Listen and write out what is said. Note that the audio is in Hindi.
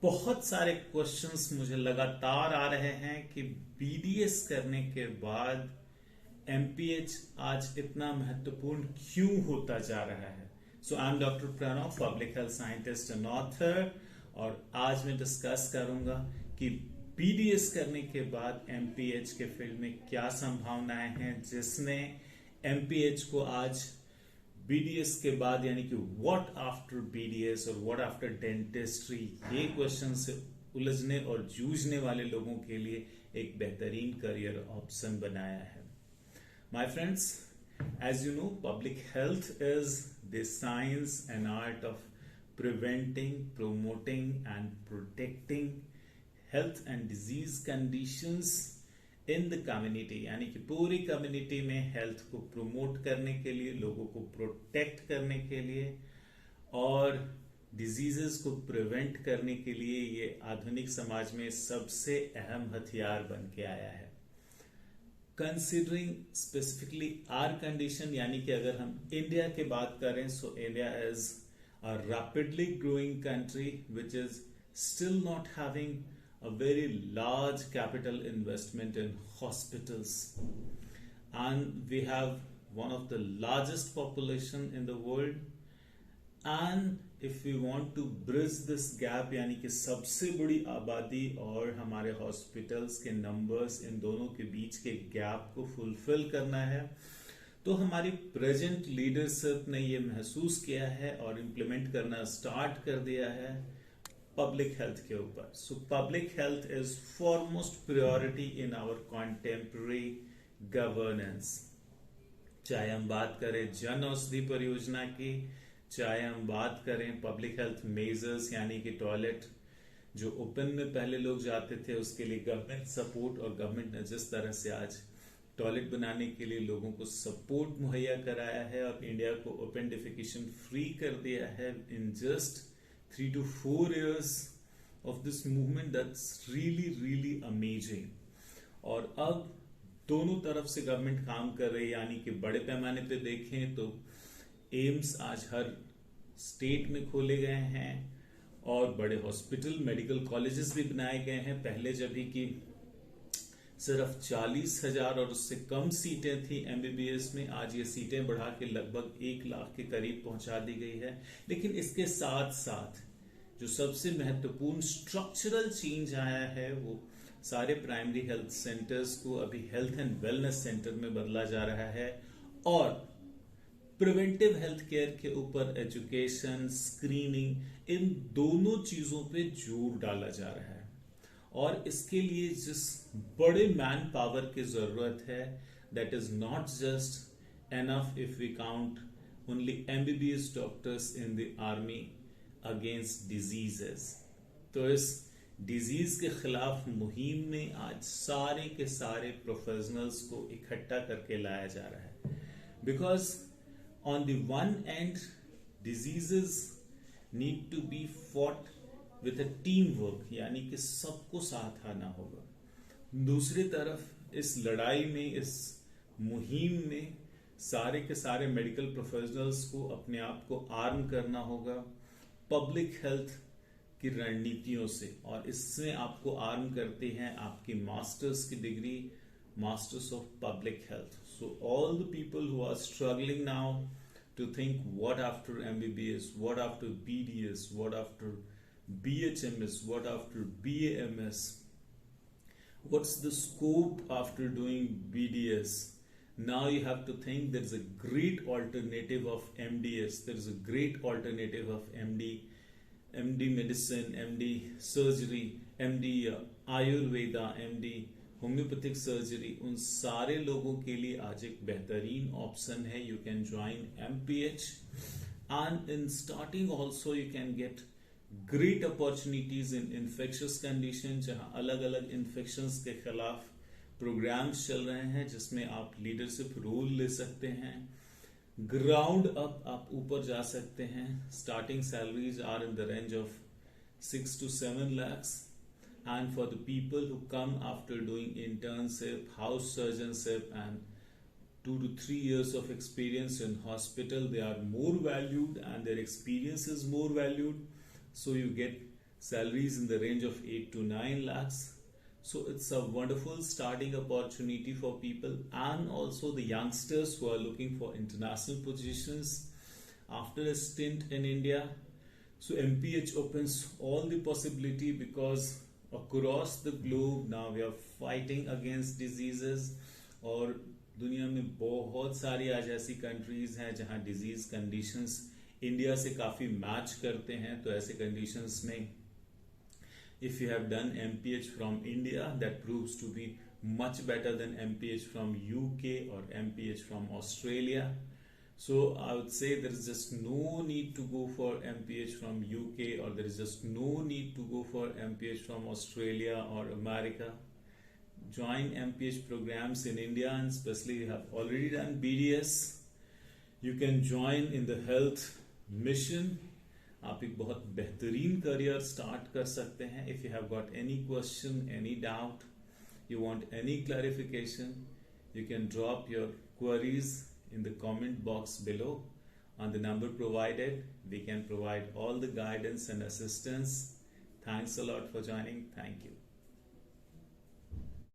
बहुत सारे क्वेश्चंस मुझे लगातार आ रहे हैं कि बीडीएस करने के बाद एमपीएच आज इतना महत्वपूर्ण क्यों होता जा रहा है। So I am doctor Pranav, public health scientist and author, और आज मैं डिस्कस करूंगा कि बीडीएस करने के बाद एमपीएच के फील्ड में क्या संभावनाएं हैं, जिसने एमपीएच को आज बीडीएस के बाद यानी कि व्हाट आफ्टर बीडीएस और व्हाट आफ्टर डेंटिस्ट्री, ये क्वेश्चन से उलझने और जूझने वाले लोगों के लिए एक बेहतरीन करियर ऑप्शन बनाया है। My friends, as you know, public health is the science and art of preventing, promoting and protecting health and disease conditions in the community, यानी कि पूरी कम्युनिटी में हेल्थ को प्रमोट करने के लिए, लोगों को प्रोटेक्ट करने के लिए और डिजीजेस को प्रिवेंट करने के लिए ये आधुनिक समाज में सबसे अहम हथियार बन के आया है। कंसिडरिंग स्पेसिफिकली आर कंडीशन, यानी कि अगर हम इंडिया की बात करें, so India is a rapidly growing country which is still not having a very large capital investment in hospitals, and we have one of the largest population in the world, and if we want to bridge this gap, यानी कि सबसे बड़ी आबादी और हमारे हॉस्पिटल्स के नंबर्स, इन दोनों के बीच के गैप को फुलफिल करना है, तो हमारी प्रेजेंट लीडरशिप ने ये महसूस किया है और इम्प्लीमेंट करना स्टार्ट कर दिया है पब्लिक हेल्थ के ऊपर। So public health is foremost priority in our contemporary governance. चाहे हम बात करें जन औषधि परियोजना की, चाहे हम बात करें पब्लिक हेल्थ मेजर्स, यानी कि टॉयलेट जो ओपन में पहले लोग जाते थे उसके लिए गवर्नमेंट सपोर्ट, और गवर्नमेंट ने जिस तरह से आज टॉयलेट बनाने के लिए लोगों को सपोर्ट मुहैया कराया है और इंडिया को ओपन डिफिकेशन फ्री कर दिया है in just 3 to 4 years of this movement, that's really amazing। और अब दोनों तरफ से गवर्नमेंट काम कर रही है, यानी कि बड़े पैमाने पे देखें तो एम्स आज हर स्टेट में खोले गए हैं और बड़े हॉस्पिटल, मेडिकल कॉलेजेस भी बनाए गए हैं। पहले जब ही की सिर्फ 40,000 और उससे कम सीटें थी एमबीबीएस में, आज ये सीटें बढ़ा के लगभग 1 लाख के करीब पहुंचा दी गई है। लेकिन इसके साथ साथ जो सबसे महत्वपूर्ण स्ट्रक्चरल चेंज आया है, वो सारे प्राइमरी हेल्थ सेंटर्स को अभी हेल्थ एंड वेलनेस सेंटर में बदला जा रहा है और प्रिवेंटिव हेल्थ केयर के ऊपर एजुकेशन, स्क्रीनिंग, इन दोनों चीजों पे जोर डाला जा रहा है। और इसके लिए जिस बड़े मैन पावर की जरूरत है, that is not just enough if we count only MBBS doctors in the army against diseases. तो इस डिजीज के खिलाफ मुहिम में आज सारे के सारे प्रोफेशनल्स को इकट्ठा करके लाया जा रहा है, because on the one end diseases need to be fought with a team work, यानी कि सबको साथ आना होगा। दूसरी तरफ इस लड़ाई में, इस मुहिम में सारे के सारे मेडिकल प्रोफेशनल्स को अपने आप को आर्म करना होगा पब्लिक हेल्थ की रणनीतियों से, और इसमें आपको आर्म करते हैं आपकी मास्टर्स की degree, masters of public health. So all the people who are struggling now to think what after MBBS, what after BDS, what after BHMS, what after BAMS, what's the scope after doing BDS? Now you have to think there is a great alternative of MDS, there is a great alternative of MD medicine, MD surgery, MD Ayurveda, MD homeopathic surgery। उन सारे लोगों के लिए आज एक बेहतरीन ऑप्शन है। You can join MPH, and in starting also you can get great opportunities in infectious condition, जहां अलग अलग इन्फेक्शंस के खिलाफ प्रोग्राम्स चल रहे हैं जिसमें आप लीडरशिप रोल ले सकते हैं। ग्राउंड अप आप ऊपर जा सकते हैं। Starting salaries are in the range of 6 to 7 lakhs, and for the people who come after doing internship, house surgeonship and 2 to 3 years of experience in hospital, they are more valued and their experience is more valued, so you get salaries in the range of 8 to 9 lakhs. So it's a wonderful starting opportunity for people and also the youngsters who are looking for international positions after a stint in India. So MPH opens all the possibility because across the globe now we are fighting against diseases, और दुनिया में बहुत सारी आज ऐसी कंट्रीज हैं जहां डिजीज कंडीशंस इंडिया से काफी मैच करते हैं. तो ऐसे कंडीशंस में if you have done MPH from India, that proves to be much better than MPH from UK or MPH from Australia. So I would say there is just no need to go for MPH from UK, or there is just no need to go for MPH from Australia or America. Join MPH programs in India, and especially you have already done BDS. You can join in the health mission. आप एक बहुत बेहतरीन करियर स्टार्ट कर सकते हैं. If you have got any question, any doubt, you want any clarification, you can drop your queries in the comment box below on the number provided. We can provide all the guidance and assistance. Thanks a lot for joining. Thank you.